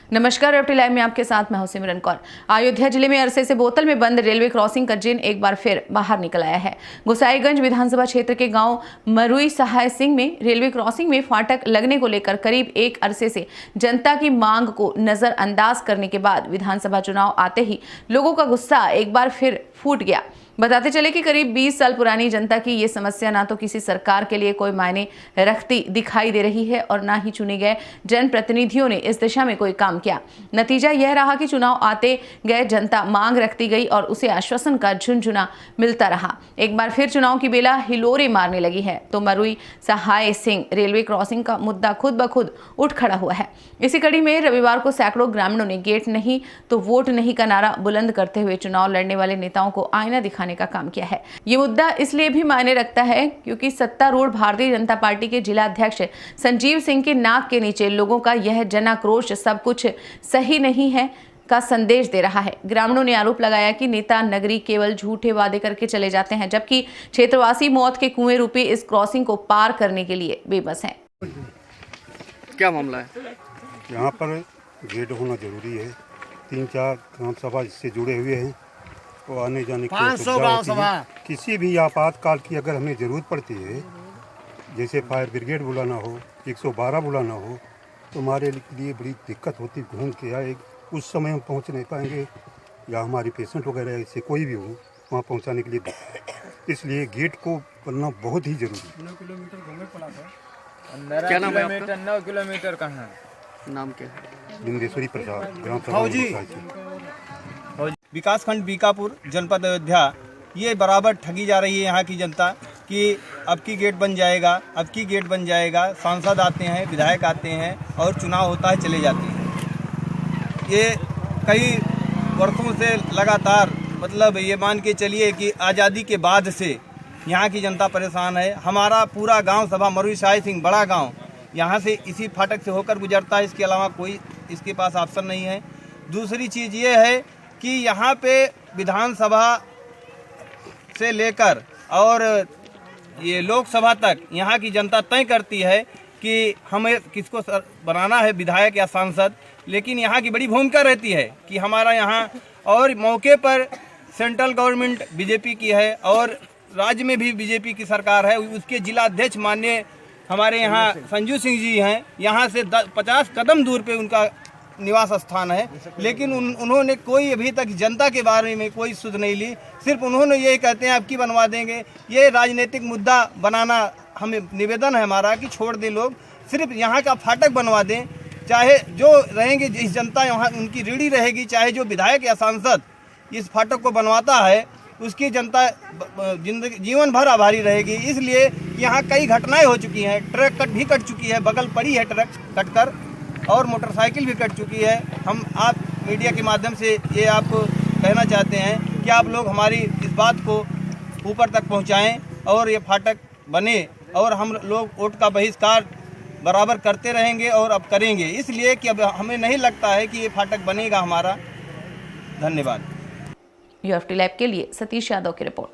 नमस्कार, रेवटी लाइव में आपके साथ मैं हूं सिमरन कौर। अयोध्या जिले में अरसे से बोतल में बंद रेलवे क्रॉसिंग का जिन एक बार फिर बाहर निकल आया है। गोसाईगंज विधानसभा क्षेत्र के गांव मरुई सहाय सिंह में रेलवे क्रॉसिंग में फाटक लगने को लेकर करीब एक अरसे से जनता की मांग को नजरअंदाज करने के बाद विधानसभा चुनाव आते ही लोगों का गुस्सा एक बार फिर फूट गया। बताते चले कि करीब 20 साल पुरानी जनता की ये समस्या ना तो किसी सरकार के लिए कोई मायने रखती दिखाई दे रही है और ना ही चुने गए जनप्रतिनिधियों ने इस दिशा में कोई काम किया। नतीजा यह रहा कि चुनाव आते गए जनता मांग रखती गई और उसे आश्वासन का झुनझुना मिलता रहा। एक बार फिर चुनाव की बेला हिलोरे मारने लगी है तो मरुई सहाय सिंह रेलवे क्रॉसिंग का मुद्दा खुद ब खुद उठ खड़ा हुआ है। इसी कड़ी में रविवार को सैकड़ों ग्रामीणों ने गेट नहीं तो वोट नहीं का नारा बुलंद करते हुए चुनाव लड़ने वाले नेताओं को आईना दिखाने का काम किया है। ये मुद्दा इसलिए भी मायने रखता है क्योंकि सत्तारूढ़ भारतीय जनता पार्टी के जिला अध्यक्ष संजीव सिंह के नाक के नीचे लोगों का यह जनाक्रोश सब कुछ सही नहीं है का संदेश दे रहा है। ग्रामीणों ने आरोप लगाया कि नेता नगरी केवल झूठे वादे करके चले जाते हैं, जबकि क्षेत्रवासी मौत के कुएं रूपी इस क्रॉसिंग को पार करने के लिए बेबस हैं। क्या मामला है? यहाँ पर गेट होना जरूरी है। 3-4 ग्राम सभा इससे जुड़े हुए हैं और आने जाने की 500 गांव सभा। किसी भी आपातकाल की अगर हमें ज़रूरत पड़ती है, जैसे फायर ब्रिगेड बुलाना हो, 112 बुलाना हो, तो हमारे लिए बड़ी दिक्कत होती। घूम के आए उस समय हम पहुँच नहीं पाएंगे, या हमारे पेशेंट वगैरह ऐसे कोई भी हो वहाँ पहुँचाने के लिए, इसलिए गेट को बनना बहुत ही जरूरी है। 9 किलोमीटर घूमे पड़ा था। क्या नाम है आपका? 9 किलोमीटर कहाँ? नाम क्या है? बिंदेश्वरी प्रसाद, ग्राम सभा विकासखंड बीकापुर, जनपद अयोध्या। ये बराबर ठगी जा रही है यहाँ की जनता कि अब की गेट बन जाएगा, अब की गेट बन जाएगा। सांसद आते हैं, विधायक आते हैं और चुनाव होता है, चले जाते हैं। ये कई वर्षों से लगातार, मतलब ये मान के चलिए कि आज़ादी के बाद से यहाँ की जनता परेशान है। हमारा पूरा गांव सभा मरुई सहाय सिंह बड़ा गांव यहाँ से इसी फाटक से होकर गुजरता है, इसके अलावा कोई इसके पास ऑप्शन नहीं है। दूसरी चीज़ ये है कि यहाँ पे विधानसभा से लेकर और ये लोकसभा तक यहाँ की जनता तय करती है कि हमें किसको बनाना है, विधायक या सांसद। लेकिन यहाँ की बड़ी भूमिका रहती है कि हमारा यहाँ, और मौके पर सेंट्रल गवर्नमेंट बीजेपी की है और राज्य में भी बीजेपी की सरकार है। उसके जिला अध्यक्ष माननीय हमारे यहाँ संजू सिंह जी हैं। यहाँ से 50 कदम दूर पे उनका निवास स्थान है, लेकिन उन्होंने कोई अभी तक जनता के बारे में कोई सुध नहीं ली। सिर्फ उन्होंने ये कहते हैं अब की बनवा देंगे। ये राजनीतिक मुद्दा बनाना, हमें निवेदन है हमारा कि छोड़ दें लोग, सिर्फ यहाँ का फाटक बनवा दें। चाहे जो रहेंगे, जिस जनता यहाँ उनकी ऋणी रहेगी, चाहे जो विधायक या सांसद इस फाटक को बनवाता है उसकी जनता जिंदगी जीवन भर आभारी रहेगी। इसलिए यहाँ कई घटनाएं हो चुकी हैं। ट्रक भी कट चुकी है, बगल पड़ी है ट्रक कटकर, और मोटरसाइकिल भी कट चुकी है। हम आप मीडिया के माध्यम से ये आपको कहना चाहते हैं कि आप लोग हमारी इस बात को ऊपर तक पहुंचाएं और ये फाटक बने, और हम लोग वोट का बहिष्कार बराबर करते रहेंगे और अब करेंगे, इसलिए कि अब हमें नहीं लगता है कि ये फाटक बनेगा हमारा। धन्यवाद। यूएफटी लाइव के लिए सतीश यादव की रिपोर्ट।